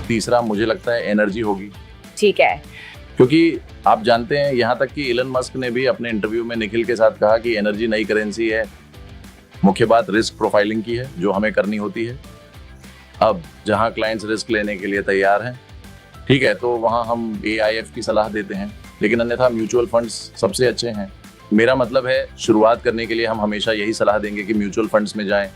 तीसरा मुझे लगता है एनर्जी होगी। ठीक है। क्योंकि आप जानते हैं, यहाँ तक कि इलन मस्क ने भी अपने इंटरव्यू में निखिल के साथ कहा कि एनर्जी नई करेंसी है। मुख्य बात रिस्क प्रोफाइलिंग की है, जो हमें करनी होती है। अब जहाँ क्लाइंट्स रिस्क लेने के लिए तैयार हैं, ठीक है, तो वहाँ हम AIF की सलाह देते हैं, लेकिन अन्यथा म्यूचुअल फंड्स सबसे अच्छे हैं। मेरा मतलब है, शुरुआत करने के लिए हम हमेशा यही सलाह देंगे कि म्यूचुअल फंड्स में जाएं।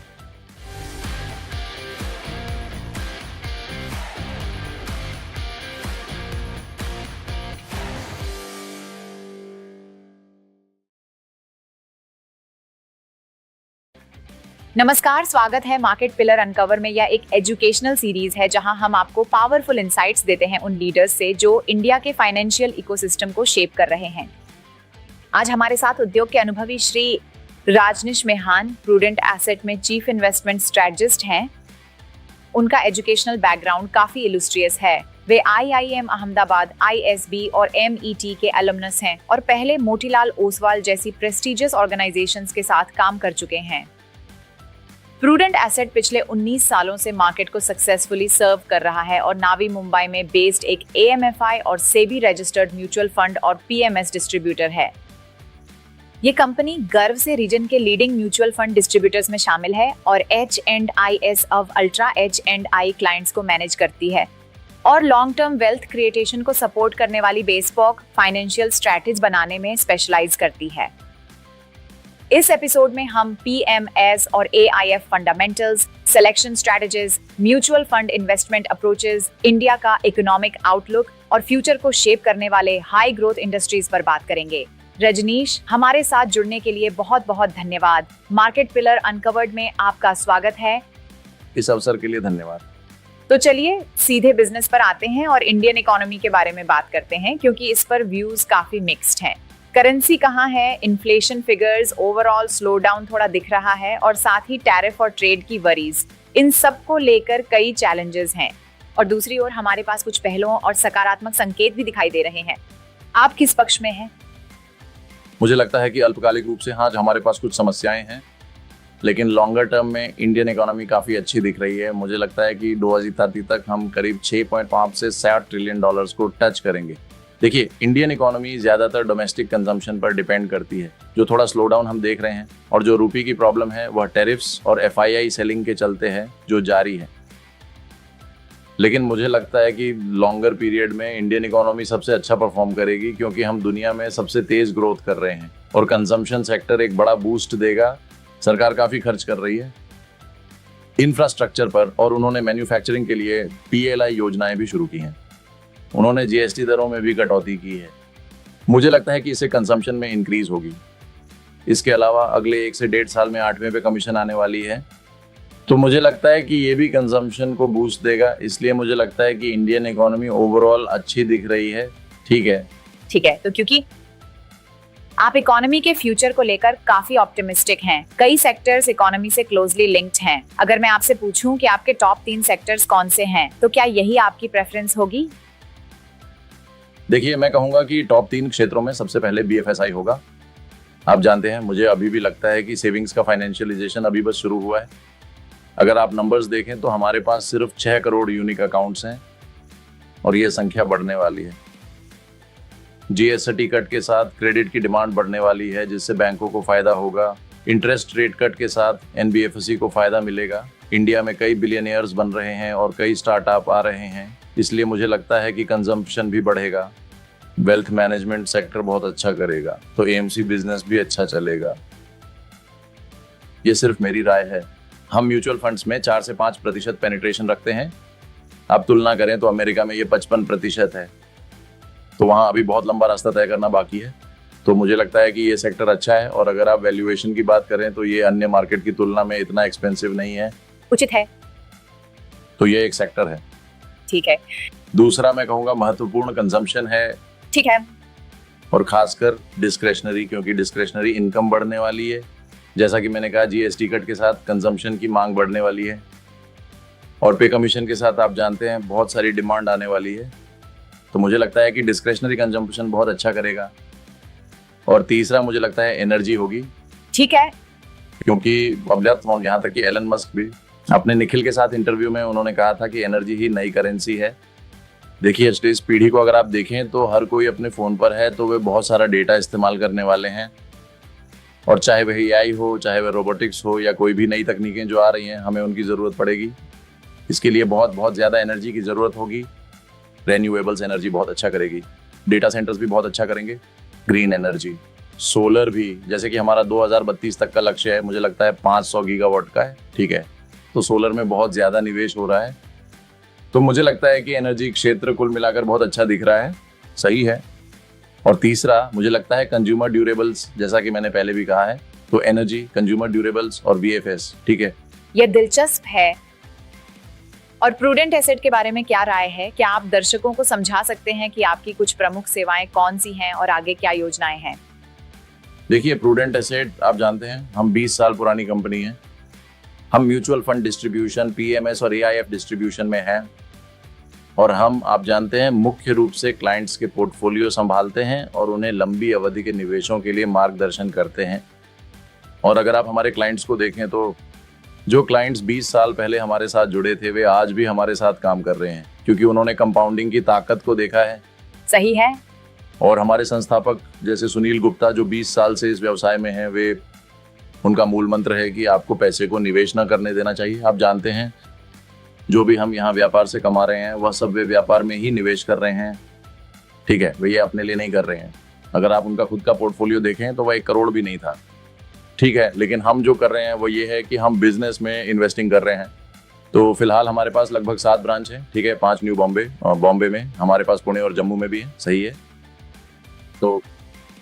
नमस्कार, स्वागत है मार्केट पिलर अनकवर में। यह एक एजुकेशनल सीरीज है जहां हम आपको पावरफुल इंसाइट्स देते हैं उन लीडर्स से जो इंडिया के फाइनेंशियल इकोसिस्टम को शेप कर रहे हैं। आज हमारे साथ उद्योग के अनुभवी श्री राजनीश मेहान प्रूडेंट एसेट में चीफ इन्वेस्टमेंट स्ट्रेटजिस्ट हैं। उनका एजुकेशनल बैकग्राउंड काफी इलुस्ट्रियस है। वे IIM अहमदाबाद, ISB और MET के अलुमनस हैं और पहले मोतीलाल ओसवाल जैसी प्रेस्टिजियस ऑर्गेनाइजेशंस के साथ काम कर चुके हैं। प्रूडेंट एसेट पिछले 19 सालों से मार्केट को सक्सेसफुली सर्व कर रहा है और नावी मुंबई में बेस्ड एक AMFI और सेबी रजिस्टर्ड म्यूचुअल फंड और PMS डिस्ट्रीब्यूटर है। ये कंपनी गर्व से रीजन के लीडिंग म्यूचुअल फंड डिस्ट्रीब्यूटर्स में शामिल है और H&IS of ultra H&I clients को मैनेज करती है और लॉन्ग टर्म वेल्थ क्रिएटेशन को सपोर्ट करने वाली बेस्पॉक फाइनेंशियल स्ट्रैटेजी बनाने में स्पेशलाइज करती है। इस एपिसोड में हम PMS और AIF fundamentals, selection strategies, mutual fund investment approaches, India का इकोनॉमिक आउटलुक और फ्यूचर को शेप करने वाले हाई ग्रोथ इंडस्ट्रीज पर बात करेंगे। रजनीश, हमारे साथ जुड़ने के लिए बहुत बहुत धन्यवाद। मार्केट पिलर अनकवर्ड में आपका स्वागत है। इस अवसर के लिए धन्यवाद। तो चलिए सीधे बिजनेस पर आते हैं और इंडियन इकोनॉमी के बारे में बात करते हैं, क्योंकि इस पर व्यूज काफी मिक्स्ड हैं। करेंसी कहाँ है, inflation figures, overall slow down थोड़ा दिख रहा है और साथ ही टैरिफ और ट्रेड की वरीज, इन सब को लेकर कई चैलेंजेस हैं। और दूसरी ओर हमारे पास कुछ पहलुओं और सकारात्मक संकेत भी दिखाई दे रहे हैं। आप किस पक्ष में हैं? मुझे लगता है कि अल्पकालिक रूप से हाँ, हमारे पास कुछ समस्याएं हैं, लेकिन लॉन्गर टर्म में इंडियन इकोनॉमी काफी अच्छी दिख रही है। मुझे लगता है कि 2030 तक हम करीब 6.5 से 7 ट्रिलियन डॉलर्स को टच करेंगे। देखिए, इंडियन इकोनॉमी ज्यादातर डोमेस्टिक कंजम्पशन पर डिपेंड करती है। जो थोड़ा स्लो डाउन हम देख रहे हैं और जो रुपये की प्रॉब्लम है, वह टैरिफ्स और FII सेलिंग के चलते है, जो जारी है। लेकिन मुझे लगता है कि लॉन्गर पीरियड में इंडियन इकोनॉमी सबसे अच्छा परफॉर्म करेगी, क्योंकि हम दुनिया में सबसे तेज ग्रोथ कर रहे हैं और कंजम्पशन सेक्टर एक बड़ा बूस्ट देगा। सरकार काफी खर्च कर रही है इंफ्रास्ट्रक्चर पर और उन्होंने मैन्युफैक्चरिंग के लिए PLI योजनाएं भी शुरू की हैं। उन्होंने GST दरों में भी कटौती की है। मुझे लगता है कि इससे कंजम्पशन में इंक्रीज होगी। इसके अलावा अगले 1 से 1.5 साल में 8वें पे कमीशन आने वाली है, तो मुझे लगता है कि ये भी कंजम्पशन को बूस्ट देगा। इसलिए मुझे लगता है कि इंडियन इकोनॉमी ओवरऑल अच्छी दिख रही है। ठीक है, तो क्योंकि आप इकोनॉमी के फ्यूचर को लेकर काफी ऑप्टिमिस्टिक हैं, कई सेक्टर्स इकोनॉमी से क्लोजली लिंक्ड हैं। अगर मैं आपसे पूछूं कि आपके टॉप 3 सेक्टर्स कौन से हैं, तो क्या यही आपकी प्रेफरेंस होगी? देखिए, मैं कहूंगा कि टॉप 3 क्षेत्रों में सबसे पहले BFSI होगा। आप जानते हैं, मुझे अभी भी लगता है कि सेविंग्स का फाइनेंशियलाइजेशन अभी बस शुरू हुआ है। अगर आप नंबर्स देखें तो हमारे पास सिर्फ 6 करोड़ यूनिक अकाउंट्स हैं और ये संख्या बढ़ने वाली है। GST कट के साथ क्रेडिट की डिमांड बढ़ने वाली है, जिससे बैंकों को फायदा होगा। इंटरेस्ट रेट कट के साथ NBFC को फायदा मिलेगा। इंडिया में कई बिलियनियर्स बन रहे हैं और कई स्टार्टअप आ रहे हैं, इसलिए मुझे लगता है कि कंजम्पशन भी बढ़ेगा। वेल्थ मैनेजमेंट सेक्टर बहुत अच्छा करेगा, तो AMC बिजनेस भी अच्छा चलेगा। ये सिर्फ मेरी राय है। हम म्यूचुअल फंड्स में 4 से 5% पेनिट्रेशन रखते हैं। आप तुलना करें तो अमेरिका में ये 55% है, तो वहाँ अभी बहुत लंबा रास्ता तय करना बाकी है। तो मुझे लगता है कि ये सेक्टर अच्छा है और अगर आप वैल्यूएशन की बात करें तो ये अन्य मार्केट की तुलना में इतना एक्सपेंसिव नहीं है। उचित है, तो ये एक सेक्टर है। ठीक है। दूसरा मैं कहूँगा महत्वपूर्ण कंजम्पशन है। ठीक है। और खासकर डिस्क्रेशनरी, क्योंकि डिस्क्रेशनरी इनकम बढ़ने वाली है। जैसा कि मैंने कहा, GST कट के साथ कंजम्पशन की मांग बढ़ने वाली है और पे कमीशन के साथ आप जानते हैं बहुत सारी डिमांड आने वाली है। तो मुझे लगता है कि डिस्क्रेशनरी कंजम्पशन बहुत अच्छा करेगा। और तीसरा मुझे लगता है एनर्जी होगी। ठीक है। क्योंकि अब यहाँ तक कि एलन मस्क भी अपने निखिल के साथ इंटरव्यू में उन्होंने कहा था कि एनर्जी ही नई करेंसी है। देखिए इस पीढ़ी को अगर आप देखें तो हर कोई अपने फ़ोन पर है, तो वे बहुत सारा डेटा इस्तेमाल करने वाले हैं। और चाहे वह एआई हो, चाहे वह रोबोटिक्स हो, या कोई भी नई तकनीकें जो आ रही हैं, हमें उनकी ज़रूरत पड़ेगी। इसके लिए बहुत बहुत ज़्यादा एनर्जी की ज़रूरत होगी। रेन्यूएबल्स एनर्जी बहुत अच्छा करेगी, डेटा सेंटर्स भी बहुत अच्छा करेंगे, ग्रीन एनर्जी, सोलर भी, जैसे कि हमारा 2032 तक का लक्ष्य है, मुझे लगता है 500 गीगावाट का है। ठीक है, तो सोलर में बहुत ज़्यादा निवेश हो रहा है। तो मुझे लगता है कि एनर्जी क्षेत्र कुल मिलाकर बहुत अच्छा दिख रहा है, सही है। और तीसरा मुझे लगता है कंज्यूमर ड्यूरेबल्स, जैसा कि मैंने पहले भी कहा है, तो एनर्जी, कंज्यूमर ड्यूरेबल्स और वीएफएस। ठीक है, यह दिलचस्प है। और प्रूडेंट एसेट के बारे में क्या राय है? क्या आप दर्शकों को समझा सकते हैं कि आपकी कुछ प्रमुख सेवाएं कौन सी हैं और आगे क्या योजनाएं हैं? देखिए प्रूडेंट एसेट, आप जानते हैं हम 20 साल पुरानी कंपनी है। हम म्यूचुअल फंड डिस्ट्रीब्यूशन, पीएमएस और एआईएफ डिस्ट्रीब्यूशन में हैं। और हम, आप जानते हैं, मुख्य रूप से क्लाइंट्स के पोर्टफोलियो संभालते हैं और उन्हें लंबी अवधि के निवेशों के लिए मार्गदर्शन करते हैं। और अगर आप हमारे क्लाइंट्स को देखें तो जो क्लाइंट्स 20 साल पहले हमारे साथ जुड़े थे, वे आज भी हमारे साथ काम कर रहे हैं, क्योंकि उन्होंने कंपाउंडिंग की ताकत को देखा है। सही है। और हमारे संस्थापक जैसे सुनील गुप्ता, जो 20 साल से इस व्यवसाय में हैं, वे, उनका मूल मंत्र है कि आपको पैसे को निवेश न करने देना चाहिए। आप जानते हैं जो भी हम यहाँ व्यापार से कमा रहे हैं, वह सब वे व्यापार में ही निवेश कर रहे हैं। ठीक है, वे ये अपने लिए नहीं कर रहे हैं। अगर आप उनका खुद का पोर्टफोलियो देखें तो वह 1 करोड़ भी नहीं था। ठीक है, लेकिन हम जो कर रहे हैं वो ये है कि हम बिजनेस में इन्वेस्टिंग कर रहे हैं। तो फिलहाल हमारे पास लगभग 7 ब्रांच है। ठीक है, 5 न्यू बॉम्बे में, हमारे पास पुणे और जम्मू में भी है। सही है। तो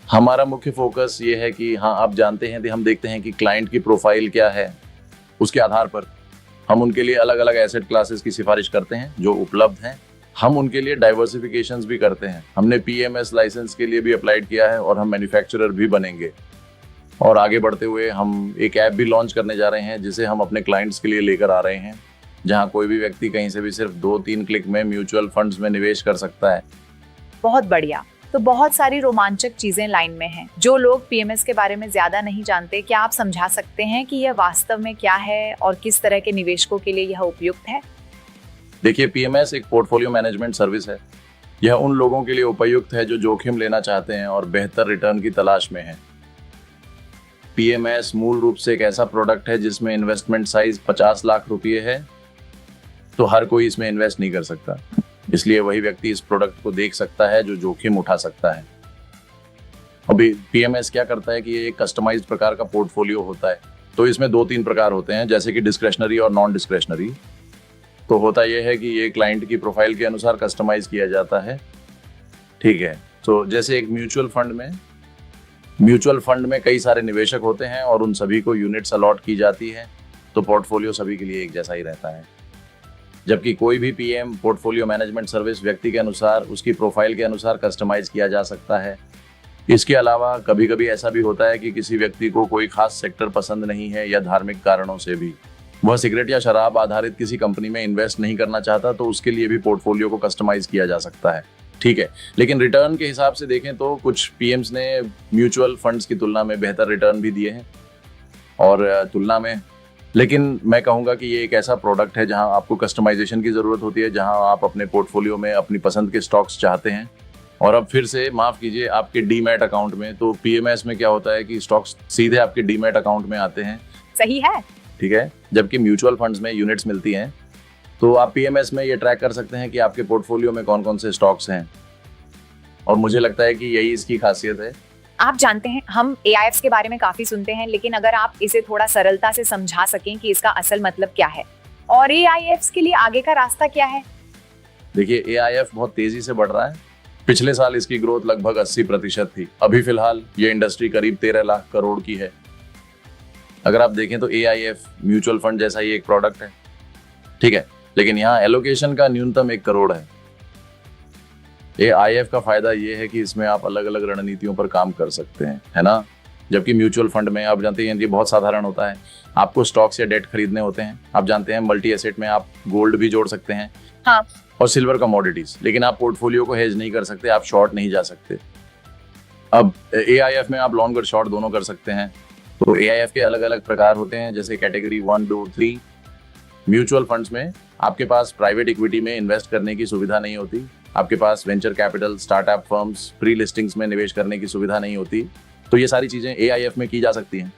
हमारा मुख्य फोकस ये है कि हाँ, आप जानते हैं, हम देखते हैं कि क्लाइंट की प्रोफाइल क्या है, उसके आधार पर हम उनके लिए अलग अलग एसेट क्लासेस की सिफारिश करते हैं जो उपलब्ध हैं। हम उनके लिए डाइवर्सिफिकेशंस भी करते हैं। हमने पीएमएस लाइसेंस के लिए भी अप्लाइड किया है और हम मैन्युफैक्चरर भी बनेंगे। और आगे बढ़ते हुए हम एक ऐप भी लॉन्च करने जा रहे हैं, जिसे हम अपने क्लाइंट्स के लिए लेकर आ रहे हैं, जहां कोई भी व्यक्ति कहीं से भी सिर्फ 2-3 क्लिक में म्यूचुअल फंड्स में निवेश कर सकता है। बहुत बढ़िया। तो बहुत सारी रोमांचक चीजें लाइन में हैं। जो लोग पीएमएस के बारे में ज्यादा नहीं जानते, क्या आप समझा सकते हैं कि यह वास्तव में क्या है और किस तरह के निवेशकों के लिए यह उपयुक्त है? देखिए, पीएमएस एक पोर्टफोलियो मैनेजमेंट सर्विस है। यह उन लोगों के लिए उपयुक्त है जो जोखिम लेना चाहते हैं और बेहतर रिटर्न की तलाश में हैं। पीएमएस मूल रूप से एक ऐसा प्रोडक्ट है जिसमें इन्वेस्टमेंट साइज 50 लाख रुपए है। तो हर कोई इसमें इन्वेस्ट नहीं कर सकता, इसलिए वही व्यक्ति इस प्रोडक्ट को देख सकता है जो जोखिम उठा सकता है। अभी पीएमएस क्या करता है कि ये एक कस्टमाइज्ड प्रकार का पोर्टफोलियो होता है। तो इसमें 2-3 प्रकार होते हैं, जैसे कि डिस्क्रेशनरी और नॉन डिस्क्रेशनरी। तो होता यह है कि ये क्लाइंट की प्रोफाइल के अनुसार कस्टमाइज किया जाता है। ठीक है, तो जैसे एक म्यूचुअल फंड में कई सारे निवेशक होते हैं और उन सभी को यूनिट्स अलॉट की जाती है, तो पोर्टफोलियो सभी के लिए एक जैसा ही रहता है। जबकि कोई भी पीएम पोर्टफोलियो मैनेजमेंट सर्विस व्यक्ति के अनुसार, उसकी प्रोफाइल के अनुसार कस्टमाइज किया जा सकता है। इसके अलावा कभी कभी ऐसा भी होता है कि किसी व्यक्ति को कोई खास सेक्टर पसंद नहीं है, या धार्मिक कारणों से भी वह सिगरेट या शराब आधारित किसी कंपनी में इन्वेस्ट नहीं करना चाहता, तो उसके लिए भी पोर्टफोलियो को कस्टमाइज किया जा सकता है। ठीक है, लेकिन रिटर्न के हिसाब से देखें तो कुछ पीएम्स ने म्यूचुअल फंड्स की तुलना में बेहतर रिटर्न भी दिए हैं और लेकिन मैं कहूंगा कि ये एक ऐसा प्रोडक्ट है जहां आपको कस्टमाइजेशन की जरूरत होती है, जहां आप अपने पोर्टफोलियो में अपनी पसंद के स्टॉक्स चाहते हैं। और अब फिर से माफ कीजिए, आपके डीमैट अकाउंट में, तो पीएमएस में क्या होता है कि स्टॉक्स सीधे आपके डीमैट अकाउंट में आते हैं। सही है। ठीक है, जबकि म्यूचुअल फंड्स में यूनिट्स मिलती हैं। तो आप पीएमएस में ये ट्रैक कर सकते हैं कि आपके पोर्टफोलियो में कौन कौन से स्टॉक्स हैं, और मुझे लगता है कि यही इसकी खासियत है। आप जानते हैं, हम एआईएफ्स के बारे में काफी सुनते हैं, लेकिन अगर आप इसे थोड़ा सरलता से समझा सकें कि इसका असल मतलब क्या है और एआईएफ्स के लिए आगे का रास्ता क्या है। देखिए, एआईएफ बहुत तेजी से बढ़ रहा है। पिछले साल इसकी ग्रोथ लगभग 80% थी। अभी फिलहाल ये इंडस्ट्री करीब 13 लाख करोड़ की है। अगर आप देखें तो एआईएफ म्यूचुअल फंड जैसा ही एक प्रोडक्ट है। ठीक है, लेकिन यहाँ एलोकेशन का न्यूनतम 1 करोड़ है। एआईएफ का फायदा ये है कि इसमें आप अलग अलग रणनीतियों पर काम कर सकते हैं, है ना। जबकि म्यूचुअल फंड में आप जानते हैं ये बहुत साधारण होता है, आपको स्टॉक्स या डेट खरीदने होते हैं। आप जानते हैं मल्टी एसेट में आप गोल्ड भी जोड़ सकते हैं, हाँ, और सिल्वर कमोडिटीज, लेकिन आप पोर्टफोलियो को हेज नहीं कर सकते, आप शॉर्ट नहीं जा सकते। अब एआईएफ में आप लॉन्ग और शॉर्ट दोनों कर सकते हैं। तो एआईएफ के अलग अलग प्रकार होते हैं, जैसे कैटेगरी 1, 2, 3। म्यूचुअल फंड्स में आपके पास प्राइवेट इक्विटी में इन्वेस्ट करने की सुविधा नहीं होती, आपके पास venture capital, startup firms, pre listings में निवेश करने की सुविधा नहीं होती। तो ये सारी चीज़ें AIF में की जा सकती हैं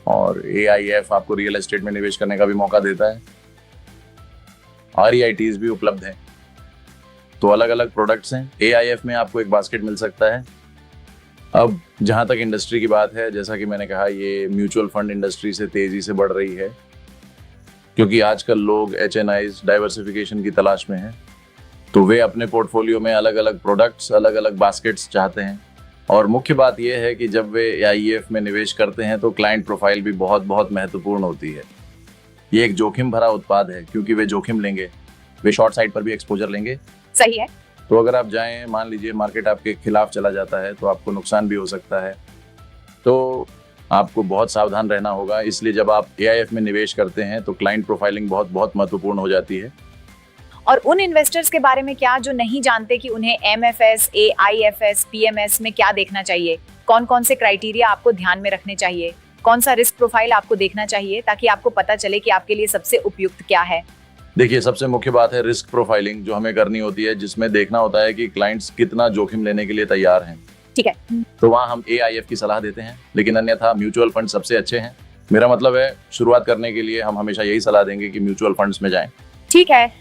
और AIF आपको रियल एस्टेट में निवेश करने का भी मौका देता है। REITs भी उपलब्ध हैं। तो अलग अलग प्रोडक्ट्स हैं। AIF में आपको एक बास्केट मिल सकता है। अब जहाँ तक इंडस्ट्री की बात है, जैसा कि मैंने कहा, ये म्यूचुअल फंड इंडस्ट्री से तेज़ी से बढ़ रही है क्योंकि आजकल लोग HNIs डाइवर्सिफिकेशन की तलाश में हैं। तो वे अपने पोर्टफोलियो में अलग अलग प्रोडक्ट्स, अलग अलग बास्केट्स चाहते हैं। और मुख्य बात यह है कि जब वे AIF में निवेश करते हैं तो क्लाइंट प्रोफाइल भी बहुत बहुत महत्वपूर्ण होती है। ये एक जोखिम भरा उत्पाद है क्योंकि वे जोखिम लेंगे, वे शॉर्ट साइड पर भी एक्सपोजर लेंगे। सही है। तो अगर आप जाएं, मान लीजिए मार्केट आपके खिलाफ चला जाता है तो आपको नुकसान भी हो सकता है। तो आपको बहुत सावधान रहना होगा। इसलिए जब आप AIF में निवेश करते हैं तो क्लाइंट प्रोफाइलिंग बहुत बहुत महत्वपूर्ण हो जाती है। और उन इन्वेस्टर्स के बारे में क्या जो नहीं जानते कि उन्हें MFS, AIFS, PMS में क्या देखना चाहिए, कौन कौन से क्राइटेरिया आपको ध्यान में रखने चाहिए, कौन सा रिस्क प्रोफाइल आपको देखना चाहिए ताकि आपको पता चले कि आपके लिए सबसे उपयुक्त क्या है? देखिए, सबसे मुख्य बात है रिस्क प्रोफाइलिंग जो हमें करनी होती है, जिसमें देखना होता है कि क्लाइंट्स कितना जोखिम लेने के लिए तैयार हैं। ठीक है। तो वहाँ हम AIF की सलाह देते हैं, लेकिन अन्यथा म्यूचुअल फंड सबसे अच्छे हैं। मेरा मतलब है, शुरुआत करने के लिए हम हमेशा यही सलाह देंगे कि म्यूचुअल फंड्स में जाएं। ठीक है।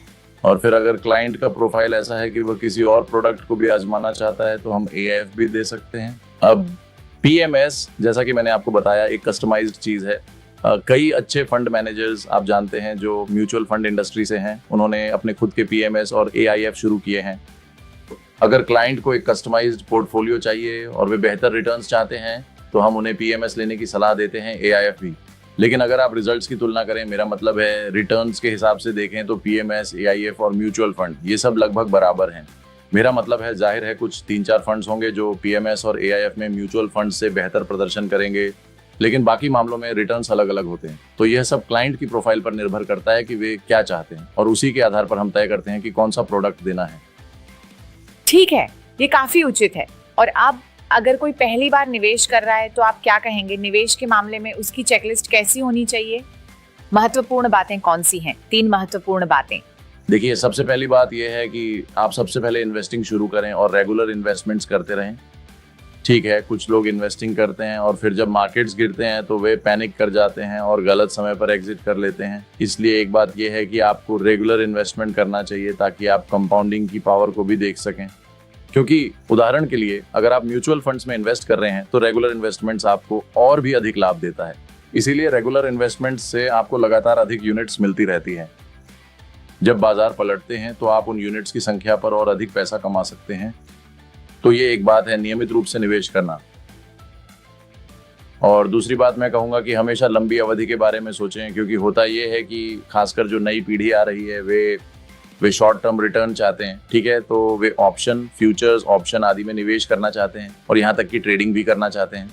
और फिर अगर क्लाइंट का प्रोफाइल ऐसा है कि वो किसी और प्रोडक्ट को भी आजमाना चाहता है तो हम AIF भी दे सकते हैं। अब PMS, जैसा कि मैंने आपको बताया, एक कस्टमाइज्ड चीज़ है। कई अच्छे फंड मैनेजर्स आप जानते हैं जो म्यूचुअल फंड इंडस्ट्री से हैं, उन्होंने अपने खुद के PMS और AIF शुरू किए हैं। अगर क्लाइंट को एक कस्टमाइज्ड पोर्टफोलियो चाहिए और वे बेहतर रिटर्न्स चाहते हैं तो हम उन्हें PMS लेने की सलाह देते हैं, AIF भी। लेकिन अगर आप रिजल्ट्स की तुलना करें, मेरा मतलब है रिटर्न्स के हिसाब से देखें, तो PMS, AIF और म्यूचुअल फंड ये सब लगभग बराबर हैं। मेरा मतलब है, जाहिर है कुछ 3-4 फंड्स होंगे जो PMS और AIF में म्यूचुअल फंड से बेहतर प्रदर्शन करेंगे, लेकिन बाकी मामलों में रिटर्न्स अलग अलग होते हैं। तो यह सब क्लाइंट की प्रोफाइल पर निर्भर करता है कि वे क्या चाहते हैं और उसी के आधार पर हम तय करते हैं कि कौन सा प्रोडक्ट देना है। ठीक है, ये काफी उचित है। और अब अगर कोई पहली बार निवेश कर रहा है तो आप क्या कहेंगे, निवेश के मामले में उसकी चेकलिस्ट कैसी होनी चाहिए? महत्वपूर्ण बातें कौन सी हैं? 3 महत्वपूर्ण बातें। देखिए, सबसे पहली बात यह है कि आप सबसे पहले इन्वेस्टिंग शुरू करें और रेगुलर इन्वेस्टमेंट्स करते रहें। ठीक है, कुछ लोग इन्वेस्टिंग करते हैं और फिर जब मार्केट्स गिरते हैं तो वे पैनिक कर जाते हैं और गलत समय पर एग्जिट कर लेते हैं। इसलिए एक बात यह है कि आपको रेगुलर इन्वेस्टमेंट करना चाहिए ताकि आप कंपाउंडिंग की पावर को भी देख सकें। क्योंकि उदाहरण के लिए, अगर आप म्यूचुअल फंड्स में इन्वेस्ट कर रहे हैं तो रेगुलर इन्वेस्टमेंट्स आपको और भी अधिक लाभ देता है। इसीलिए रेगुलर इन्वेस्टमेंट्स से आपको लगातार अधिक यूनिट्स मिलती रहती हैं। जब बाजार पलटते हैं तो आप उन यूनिट्स की संख्या पर और अधिक पैसा कमा सकते हैं। तो ये एक बात है, नियमित रूप से निवेश करना। और दूसरी बात मैं कहूँगा कि हमेशा लंबी अवधि के बारे में सोचें, क्योंकि होता ये है कि खासकर जो नई पीढ़ी आ रही है वे शॉर्ट टर्म रिटर्न चाहते हैं। ठीक है, तो वे ऑप्शन, फ्यूचर्स, ऑप्शन आदि में निवेश करना चाहते हैं और यहाँ तक कि ट्रेडिंग भी करना चाहते हैं।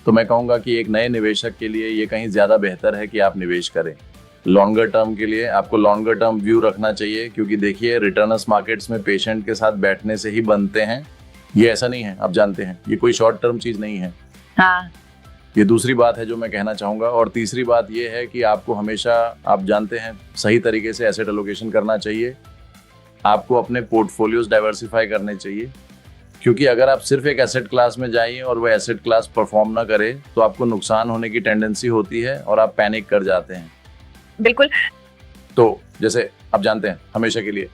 तो मैं कहूँगा कि एक नए निवेशक के लिए ये कहीं ज़्यादा बेहतर है कि आप निवेश करें। लॉन्गर टर्म के लिए आपको लॉन्गर टर्म व्यू रखना चाहिए, क्योंकि देखिए, रिटर्नर्स मार्केट्स में पेशेंट के साथ बैठने से ही बनते हैं। ये ऐसा नहीं है, आप जानते हैं, ये कोई शॉर्ट टर्म चीज़ नहीं है। हाँ। ये दूसरी बात है जो मैं कहना चाहूँगा। और तीसरी बात ये है कि आपको हमेशा, आप जानते हैं, सही तरीके से एसेट एलोकेशन करना चाहिए। आपको अपने पोर्टफोलियोज डाइवर्सिफाई करने चाहिए, क्योंकि अगर आप सिर्फ एक एसेट क्लास में जाइए और वह एसेट क्लास परफॉर्म ना करे तो आपको नुकसान होने की टेंडेंसी होती है और आप पैनिक कर जाते हैं। बिल्कुल। तो जैसे आप जानते हैं, हमेशा के लिए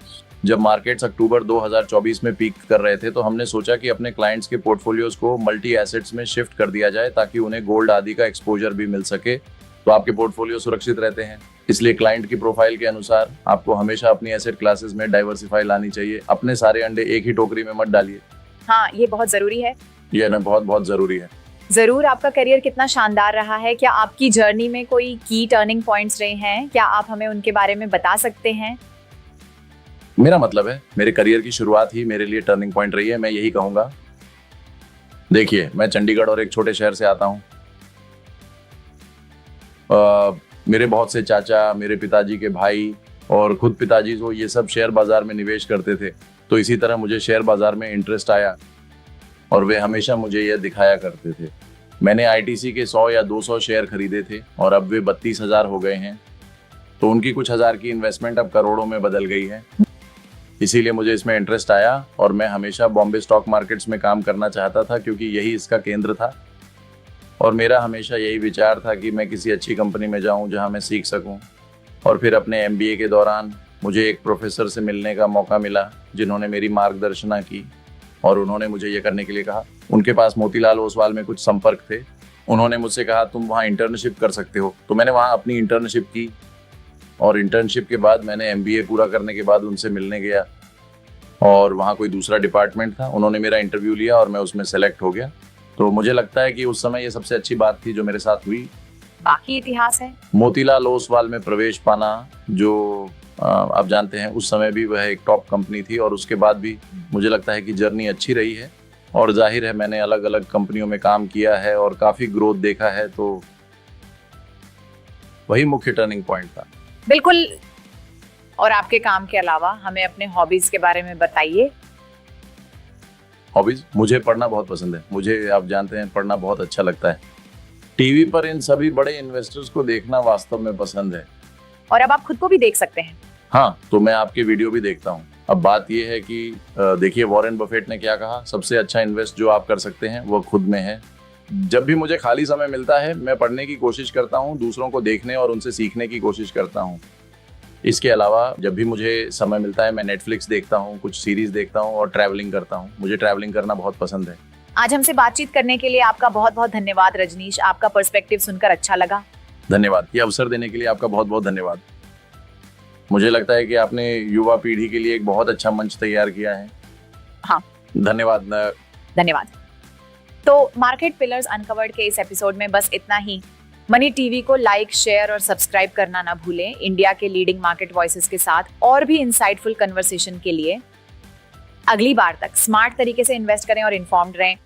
जब मार्केट्स अक्टूबर 2024 में पीक कर रहे थे तो हमने सोचा कि अपने क्लाइंट्स के पोर्टफोलियोज को मल्टी एसेट्स में शिफ्ट कर दिया जाए ताकि उन्हें गोल्ड आदि का एक्सपोजर भी मिल सके, तो आपके पोर्टफोलियो सुरक्षित रहते हैं। इसलिए क्लाइंट की प्रोफाइल के अनुसार आपको हमेशा अपनी एसेट क्लासेस में डाइवर्सिफाई लानी चाहिए। अपने सारे अंडे एक ही टोकरी में मत डालिए। हाँ, ये बहुत जरूरी है। ये ना बहुत बहुत जरूरी है। जरूर। आपका करियर कितना शानदार रहा है, क्या आपकी जर्नी में कोई की टर्निंग पॉइंट्स रहे हैं? क्या आप हमें उनके बारे में बता सकते हैं? मेरा मतलब है, मेरे करियर की शुरुआत ही मेरे लिए टर्निंग पॉइंट रही है, मैं यही कहूँगा। देखिए, मैं चंडीगढ़ और एक छोटे शहर से आता हूँ। मेरे बहुत से चाचा, मेरे पिताजी के भाई और खुद पिताजी जो, ये सब शेयर बाजार में निवेश करते थे। तो इसी तरह मुझे शेयर बाजार में इंटरेस्ट आया और वे हमेशा मुझे यह दिखाया करते थे। मैंने ITC के 100 या 200 शेयर खरीदे थे और अब वे 32,000 हो गए हैं। तो उनकी कुछ हजार की इन्वेस्टमेंट अब करोड़ों में बदल गई है। इसीलिए मुझे इसमें इंटरेस्ट आया और मैं हमेशा बॉम्बे स्टॉक मार्केट्स में काम करना चाहता था, क्योंकि यही इसका केंद्र था। और मेरा हमेशा यही विचार था कि मैं किसी अच्छी कंपनी में जाऊं जहां मैं सीख सकूं। और फिर अपने MBA के दौरान मुझे एक प्रोफेसर से मिलने का मौका मिला, जिन्होंने मेरी मार्गदर्शना की और उन्होंने मुझे ये करने के लिए कहा। उनके पास मोतीलाल ओसवाल में कुछ संपर्क थे। उन्होंने मुझसे कहा तुम वहाँ इंटर्नशिप कर सकते हो। तो मैंने वहाँ अपनी इंटर्नशिप की और इंटर्नशिप के बाद मैंने MBA पूरा करने के बाद उनसे मिलने गया और वहाँ कोई दूसरा डिपार्टमेंट था। उन्होंने मेरा इंटरव्यू लिया और मैं उसमें सेलेक्ट हो गया। तो मुझे लगता है कि उस समय ये सबसे अच्छी बात थी जो मेरे साथ हुई। बाकी इतिहास है। मोतीलाल ओसवाल में प्रवेश पाना, जो आप जानते हैं उस समय भी वह एक टॉप कंपनी थी, और उसके बाद भी मुझे लगता है कि जर्नी अच्छी रही है। और जाहिर है मैंने अलग अलग कंपनियों में काम किया है और काफ़ी ग्रोथ देखा है, तो वही मुख्य टर्निंग पॉइंट था। बिल्कुल। और आपके काम के अलावा हमें अपने हॉबीज के बारे में बताइए। हॉबीज, मुझे पढ़ना बहुत पसंद है। मुझे, आप जानते हैं, पढ़ना बहुत अच्छा लगता है। टीवी पर इन सभी बड़े इन्वेस्टर्स को देखना वास्तव में पसंद है। और अब आप खुद को भी देख सकते हैं। हाँ, तो मैं आपके वीडियो भी देखता हूँ। अब बात यह है कि देखिए वॉरेन बफेट ने क्या कहा, सबसे अच्छा इन्वेस्ट जो आप कर सकते हैं वो खुद में है। जब भी मुझे खाली समय मिलता है मैं पढ़ने की कोशिश करता हूँ, दूसरों को देखने और उनसे सीखने की कोशिश करता हूँ। इसके अलावा जब भी मुझे समय मिलता है मैं नेटफ्लिक्स देखता हूँ, कुछ सीरीज देखता हूँ और ट्रैवलिंग करता हूँ। मुझे ट्रैवलिंग करना बहुत पसंद है। आज हमसे बातचीत करने के लिए आपका बहुत बहुत धन्यवाद रजनीश। आपका पर्सपेक्टिव सुनकर अच्छा लगा। धन्यवाद। ये अवसर देने के लिए आपका बहुत बहुत धन्यवाद। मुझे लगता है कि आपने युवा पीढ़ी के लिए एक बहुत अच्छा मंच तैयार किया है। हाँ, धन्यवाद। धन्यवाद। तो मार्केट पिलर्स अनकवर्ड के इस एपिसोड में बस इतना ही। मनी टीवी को लाइक, शेयर और सब्सक्राइब करना ना भूलें। इंडिया के लीडिंग मार्केट वॉइसेस के साथ और भी इंसाइटफुल कन्वर्सेशन के लिए अगली बार तक स्मार्ट तरीके से इन्वेस्ट करें और इन्फॉर्म्ड रहें।